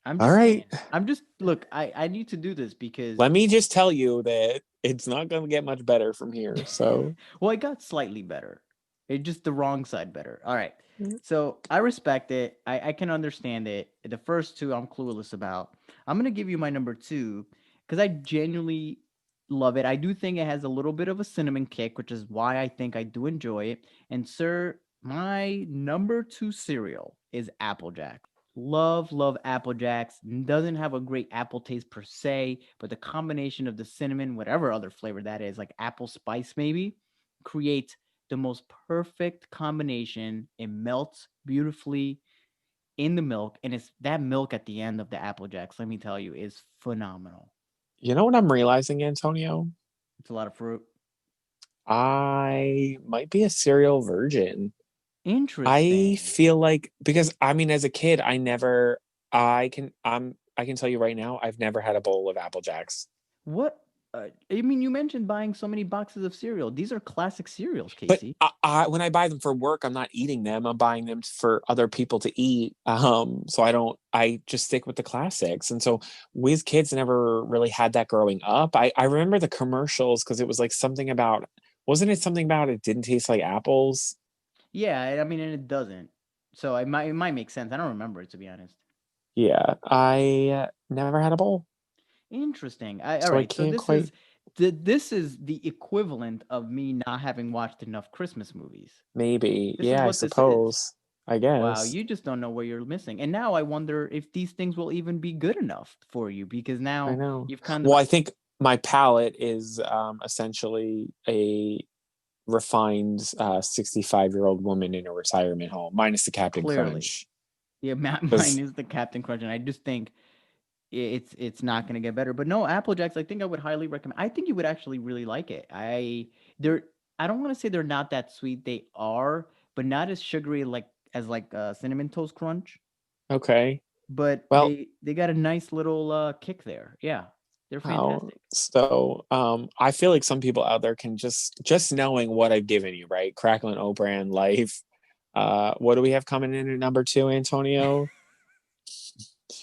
I'm all just right. saying. I'm just look. I need to do this because Let me just tell you that it's not going to get much better from here. So, well, it got slightly better. It just the wrong side better. All right. So I respect it. I can understand it. The first two I'm clueless about. I'm gonna give you my number two because I genuinely love it. I do think it has a little bit of a cinnamon kick, which is why I think I do enjoy it. And sir, my number two cereal is Applejack. Love Apple Jacks. Doesn't have a great apple taste per se, but the combination of the cinnamon, whatever other flavor that is, like apple spice maybe, creates the most perfect combination. It melts beautifully in the milk, and it's that milk at the end of the Apple Jacks, let me tell you, is phenomenal. You know what I'm realizing, Antonio? It's a lot of fruit. I might be a cereal virgin. I Interesting. feel like because I mean, as a kid, I never, I can tell you right now, I've never had a bowl of Apple Jacks. What? I mean, you mentioned buying so many boxes of cereal. These are classic cereals, But Casey. when I buy them for work, I'm not eating them. I'm buying them for other people to eat. So I just stick with the classics. And so we as kids never really had that growing up. I remember the commercials because it was like something about, wasn't it something about it didn't taste like apples? Yeah, I mean, and it doesn't. So it might make sense. I don't remember it, to be honest. Yeah, I never had a bowl. Interesting. All So I right. So can't this quite, is the equivalent of me not having watched enough Christmas movies. maybe. This is Yeah, I what this is. suppose. I Wow, guess. you just don't know what you're missing. And now I wonder if these things will even be good enough for you because I now know. you've kind of Well, I think my palate is essentially a refined 65-year-old woman in a retirement home, minus the Captain clearly. Crunch. Yeah, mine Because is the Captain Crunch, and I just think it's not going to get better. But no, Apple Jacks, I think I would highly recommend. I think you would actually really like it. They're I don't want to say they're not that sweet. They are, but not as sugary like cinnamon toast crunch. okay, But well, they got a nice little kick there. Yeah, they're how fantastic. so? I feel like some people out there can just knowing what I've given you, right? Crackling O brand life. What do we have coming in at number two, Antonio?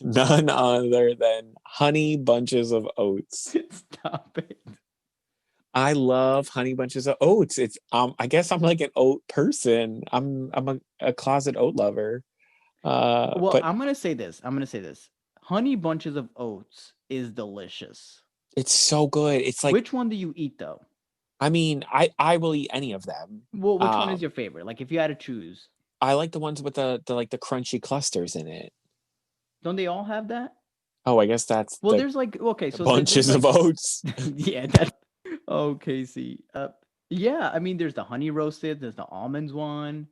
None other than honey bunches of oats. Stop it. I love honey bunches of oats. It's I guess I'm like an oat person. I'm a closet oat lover. Well, But I'm gonna say this. I'm gonna say this. Honey bunches of oats is delicious. it's so good. It's like, Which one do you eat though? I mean, I will eat any of them. Well, which one is Um, your favorite? Like if you had to choose, I like the ones with the like the crunchy clusters in it. don't they all have that? Oh, I guess that's Well, there's like okay, the so there's bunches of like oats. yeah, that okay, see. Yeah, I mean there's the honey roasted, there's the almonds one,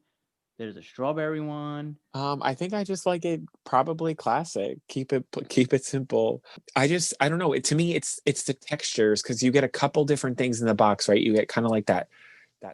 there's a strawberry one. I think I just like it probably classic. Keep it simple. I don't know. To me it's the textures because you get a couple different things in the box, right? You get kind of like that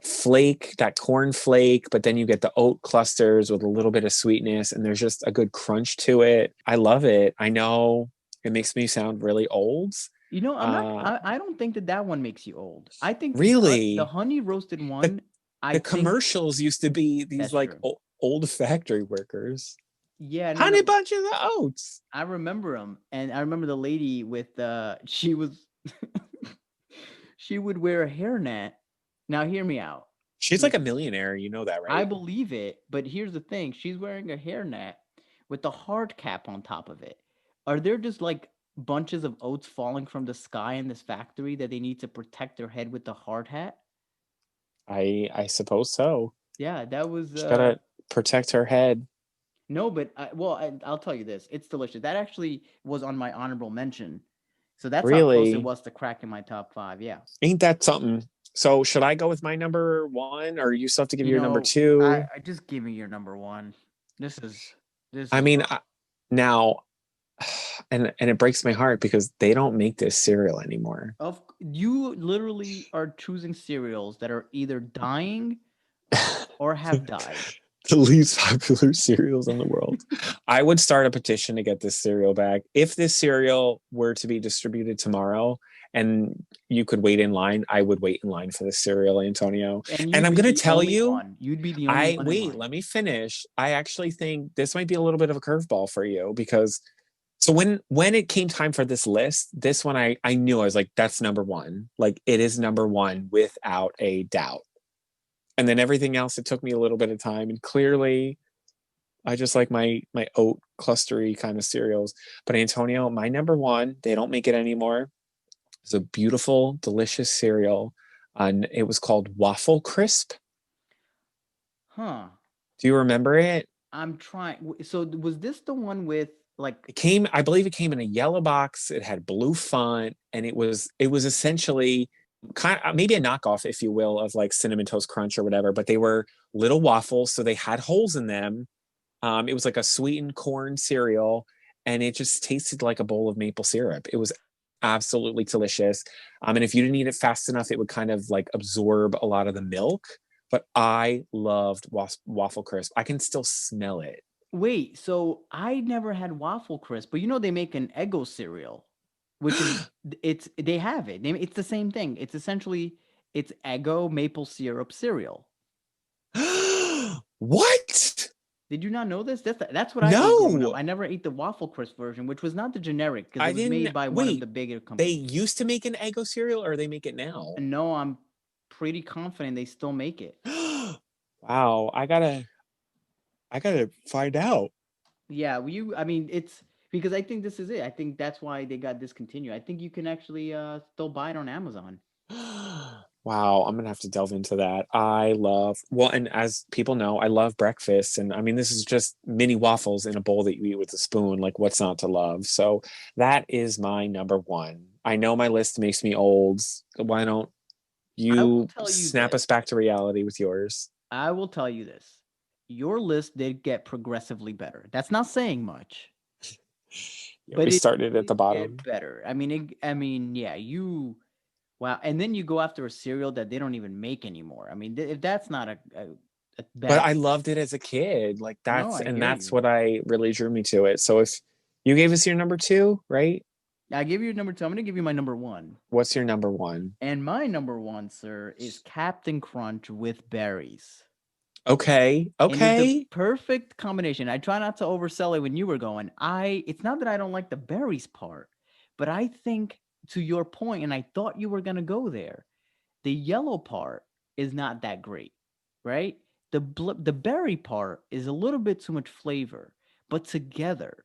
flake, that corn flake, but then you get the oat clusters with a little bit of sweetness, and there's just a good crunch to it. I love it. I know it makes me sound really old. You know, I'm not Uh, I don't think that that one makes you old. I think the really, honey roasted the one, I the think commercials used to be these that's like true. old factory workers. Yeah, no, Honey no. bunches of oats. I remember them, and I remember the lady with she was she would wear a hairnet. Now, hear me out. She's like a Listen, millionaire, you know that, I right? believe it, but here's the thing: she's wearing a hairnet with the hard cap on top of it. Are there just like bunches of oats falling from the sky in this factory that they need to protect their head with the hard hat? I suppose so. Yeah, that was She gotta protect her head. no, but I'll tell you this: it's delicious. That actually was on my honorable mention, so that's how close it Really? was to cracking my top five. Yeah. Ain't that something? So should I go with my number one, or you still have to give You your number know, two? I just give me your number one. This is this I is mean, rough. now, and it breaks my heart because they don't make this cereal anymore. Of you literally are choosing cereals that are either dying or have died. The least popular cereals in the world. I would start a petition to get this cereal back. If this cereal were to be distributed tomorrow and you could wait in line, I would wait in line for this cereal, Antonio. And And you'd I'm be going to the tell only you, one. You'd be the only I one in wait, line. let me finish. I actually think this might be a little bit of a curveball for you because so when it came time for this list, this one I knew I was like, that's number one. Like it is number one without a doubt. And then everything else, it took me a little bit of time. And clearly I just like my oat clustery kind of cereals. But Antonio, my number one, they don't make it anymore. It's a beautiful, delicious cereal. And it was called Waffle Crisp. Huh. Do you remember it? I'm trying. So was this the one with like It came, I believe it came in a yellow box. It had blue font, and it was essentially kind of maybe a knockoff, if you will, of like Cinnamon Toast Crunch or whatever. But they were little waffles, so they had holes in them. It was like a sweetened corn cereal, and it just tasted like a bowl of maple syrup. It was absolutely delicious. And if you didn't eat it fast enough, it would kind of like absorb a lot of the milk. But I loved waffle crisp. I can still smell it. Wait, so I never had waffle crisp, but you know they make an Eggo cereal, which is it's they have it. It's the same thing. It's essentially it's Eggo maple syrup cereal. What? Did you not know this? That's what I ate growing up. No, I never ate the waffle crisp version, which was not the generic because I it was didn't. made by one of the Wait, bigger they companies. used to make an Eggo cereal, or they make it now? And no, I'm pretty confident they still make it. Wow, I gotta find out. Yeah, I mean, it's because I think this is it. I think that's why they got discontinued. I think you can actually still buy it on Amazon. Wow, I'm gonna have to delve into that. I love, well, and as people know, I love breakfast. And I mean, this is just mini waffles in a bowl that you eat with a spoon. Like, what's not to love? So that is my number one. I know my list makes me old. Why don't I will you tell you snap this. us back to reality with yours? I will tell you this. Your list did get progressively better. That's not saying much, Yeah, but we it started at did the bottom. get better. Yeah, you wow, and then you go after a cereal that they don't even make anymore. I mean, if that's not a But bad I loved it as a kid. Like no, that's I and hear that's you. what I really drew me to it. So if you gave us your number two, right? I give you number two. I'm gonna give you my number one. What's your number one? And my number one, sir, is Captain Crunch with berries. Okay. And it's the Okay. perfect combination. I try not to oversell it when you were going. It's not that I don't like the berries part, but I think to your point, and I thought you were gonna go there. The yellow part is not that great, right? The berry part is a little bit too much flavor, but together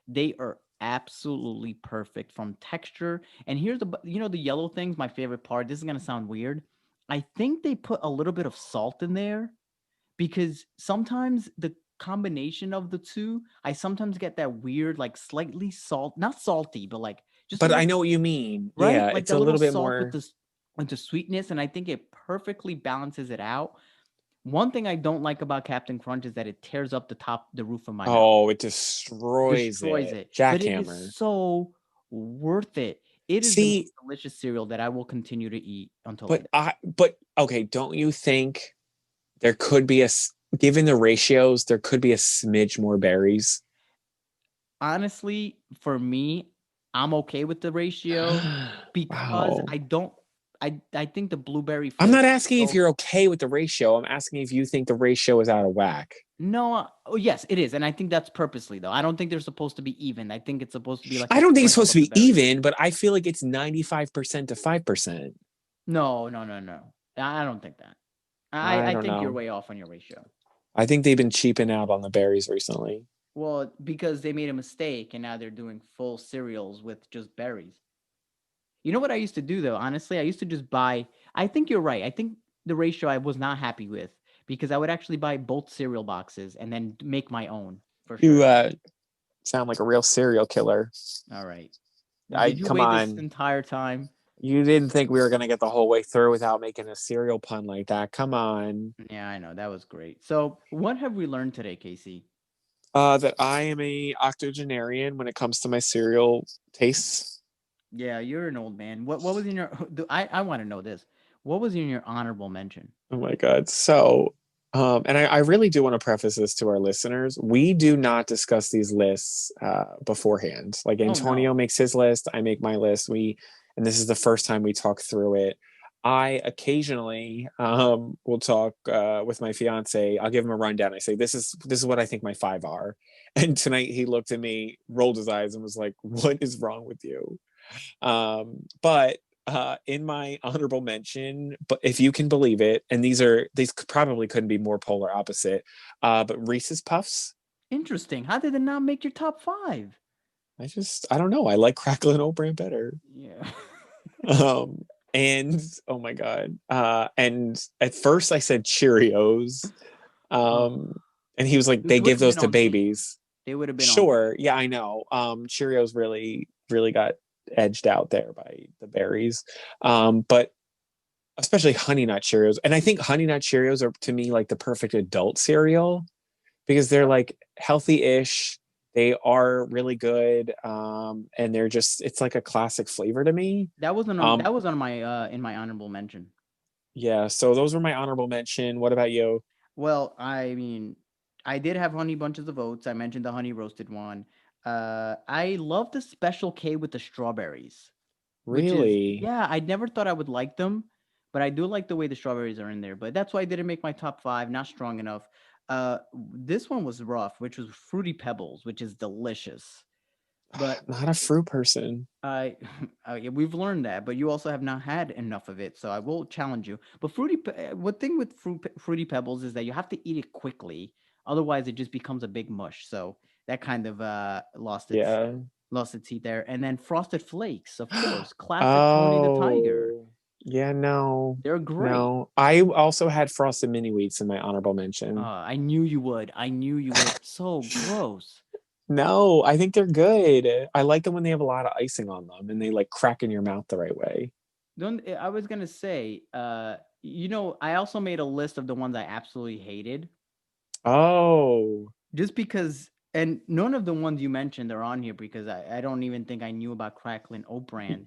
they are absolutely perfect from texture. And here's the yellow things, my favorite part. This is gonna sound weird. I think they put a little bit of salt in there because sometimes the combination of the two, I sometimes get that weird, like slightly not salty, but like just a But I little, know what you mean. right? Yeah, Like it's the a little little bit salt more. with the sweetness, and I think it perfectly balances it out. One thing I don't like about Captain Crunch is that it tears up the roof of my mouth, Oh, it destroys destroys it. it, but it is Jackhammer. so worth it. It is the most See, delicious cereal that I will continue to eat until I die. but okay, don't you think there could be given the ratios, there could be a smidge more berries? Honestly, for me, I'm okay with the ratio because Wow. I think the blueberry I'm flavor not is asking if so you're okay with the ratio. I'm asking if you think the ratio is out of whack. no, oh yes, it is, and I think that's purposely though. I don't think they're supposed to be even. I think it's supposed to be like I a don't think it's sprinkle supposed of to the be berries. even, but I feel like it's 95% to 5%. No, no, no, no. I don't think that. I I don't think you're know. way off on your ratio. I think they've been cheaping out on the berries recently. Well, because they made a mistake and now they're doing full cereals with just berries. You know what I used to do though? Honestly, I used to just buy. I think you're right. I think the ratio I was not happy with because I would actually buy both cereal boxes and then make my own for You sure. sound like a real serial killer. All right. I Did you come wait this on. entire time? You didn't think we were gonna get the whole way through without making a cereal pun like that. Come on. Yeah, I know. That was great. So, what have we learned today, Casey? That I am a octogenarian when it comes to my cereal tastes. Yeah, you're an old man. What was in your I want to know this. What was in your honorable mention? Oh my god. So and I really do want to preface this to our listeners. We do not discuss these lists beforehand. Like Oh Antonio no. makes his list, I make my list. And this is the first time we talk through it. I occasionally will talk with my fiance. I'll give him a rundown. I say, this is what I think my five are. And tonight he looked at me, rolled his eyes, and was like, "What is wrong with you?" But in my honorable mention, but if you can believe it, and these probably couldn't be more polar opposite. But Reese's Puffs, Interesting. How did it not make your top 5? I don't know. I like crackling oat bran better. Yeah. Um, and oh my god. And at first I said Cheerios. Oh, Um, and he was like, those they would give have those been to on tape. babies. They would have been on tape. Sure. Yeah, I know. Cheerios really got edged out there by the berries. But especially Honey Nut Cheerios. And I think Honey Nut Cheerios are to me like the perfect adult cereal because they're like healthy-ish. They are really good, and they're just it's like a classic flavor to me. That Um, was on my in my honorable mention. yeah, so those were my honorable mention. What about you? Well, I mean, I did have honey bunches of oats. I mentioned the honey roasted one. I love the special K with the strawberries, which is Really? yeah. I never thought I would like them, but I do like the way the strawberries are in there. But that's why I didn't make my top five. Not strong enough. This one was rough, which was fruity pebbles, which is delicious. But Not a fruit person. I, yeah, we've learned that, but you also have not had enough of it, so I will challenge you. But what thing with fruity pebbles is that you have to eat it quickly, otherwise it just becomes a big mush. So that kind of Yeah. lost its heat there. And then frosted flakes, of course, classic Tony the Tiger. Oh, yeah, no. They're great. No. I also had frosted mini wheats in my honorable mention. I knew you would. I knew you would. So gross. No, I think they're good. I like them when they have a lot of icing on them and they like crack in your mouth the right way. Don't I was gonna say, I also made a list of the ones I absolutely hated. Oh. Just because, and none of the ones you mentioned are on here because I don't even think I knew about Cracklin Oat Bran.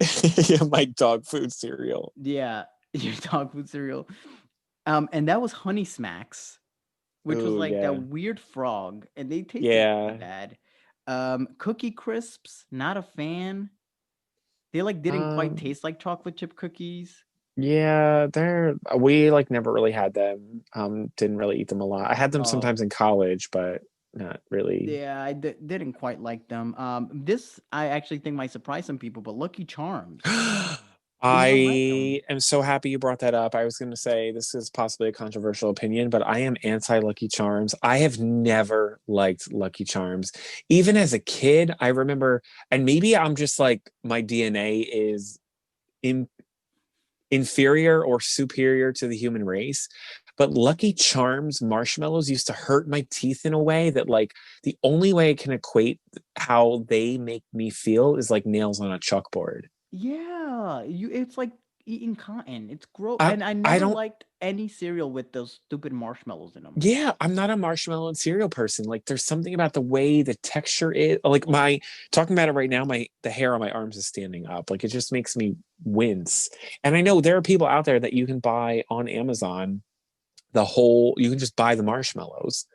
Yeah, my dog food cereal. Yeah, your dog food cereal. And that was Honey Smacks, which was Oh, like that yeah. weird frog, and they tasted pretty Yeah. bad. Cookie Crisps, not a fan. They like didn't quite Um, taste like chocolate chip cookies. yeah, they're we like never really had them. Didn't really eat them a lot. I had them Oh, sometimes in college, but not really. yeah, didn't quite like them. This I actually think might surprise some people, but Lucky Charms. You don't like them? I am so happy you brought that up. I was going to say this is possibly a controversial opinion, but I am anti Lucky Charms. I have never liked Lucky Charms. Even as a kid, I remember, and maybe I'm just like my DNA is in, inferior or superior to the human race, but Lucky Charms marshmallows used to hurt my teeth in a way that, like, the only way I can equate how they make me feel is like nails on a chalkboard. Yeah, it's like eating cotton. It's gross, I and I I never don't liked any cereal with those stupid marshmallows in them. yeah, I'm not a marshmallow and cereal person. Like there's something about the way the texture is like my talking about it right now, my the hair on my arms is standing up. Like it just makes me wince. And I know there are people out there that you can buy on Amazon you can just buy the marshmallows.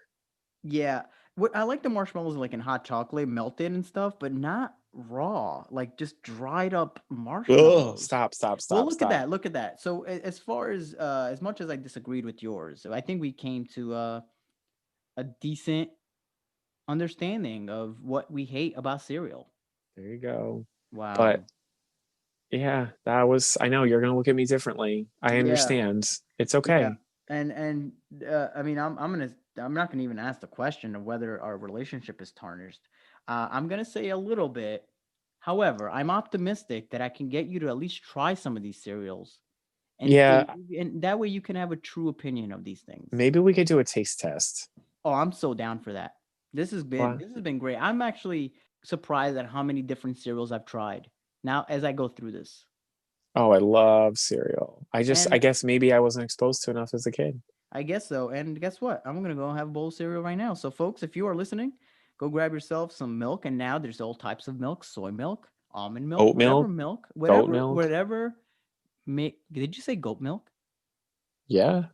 Yeah, what I like the marshmallows like in hot chocolate, melted and stuff, but not raw, like just dried up Ugh, marshmallows. stop, stop, Well, stop, look at stop. that, look at that. So as far as much as I disagreed with yours, I think we came to a decent understanding of what we hate about cereal. There you go. But Wow. yeah, that was I know you're gonna look at me differently. I Yeah. understand. It's Yeah, okay. and I mean, I'm not gonna even ask the question of whether our relationship is tarnished. I'm gonna say a little bit. However, I'm optimistic that I can get you to at least try some of these cereals and see, Yeah, and that way you can have a true opinion of these things. maybe we could do a taste test. Oh, I'm so down for that. Well, This has been great. I'm actually surprised at how many different cereals I've tried now as I go through this. oh, I love cereal. I And guess maybe I wasn't exposed to enough as a kid. I guess so. And guess what? I'm gonna go have a bowl of cereal right now. So, folks, if you are listening, go grab yourself some milk. And now there's all types of milk: soy milk, almond Oat milk, milk, goat milk. whatever. Did you say goat milk? Yeah.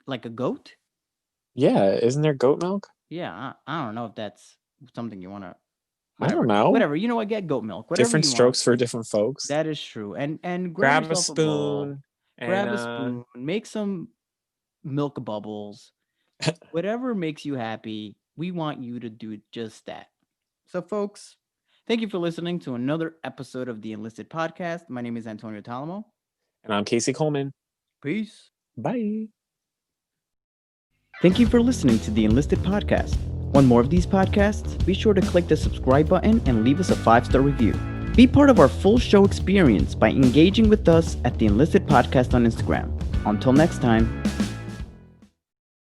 Like a goat? Yeah. Isn't there goat milk? Yeah, I don't know if that's something you want to. I don't Whatever, know. whatever. You know what? Get goat milk, whatever Different you want. strokes for different folks. That is true. And grab Grab a yourself a bowl, spoon and grab a spoon, make some milk bubbles. Whatever makes you happy, we want you to do just that. So, folks, thank you for listening to another episode of the Enlisted Podcast. My name is Antonio Talamo. and I'm Casey Coleman. Peace. Bye. Thank you for listening to the Enlisted Podcast. Want more of these podcasts? Be sure to click the subscribe button and leave us a 5-star review. Be part of our full show experience by engaging with us at the Enlisted Podcast on Instagram. Until next time.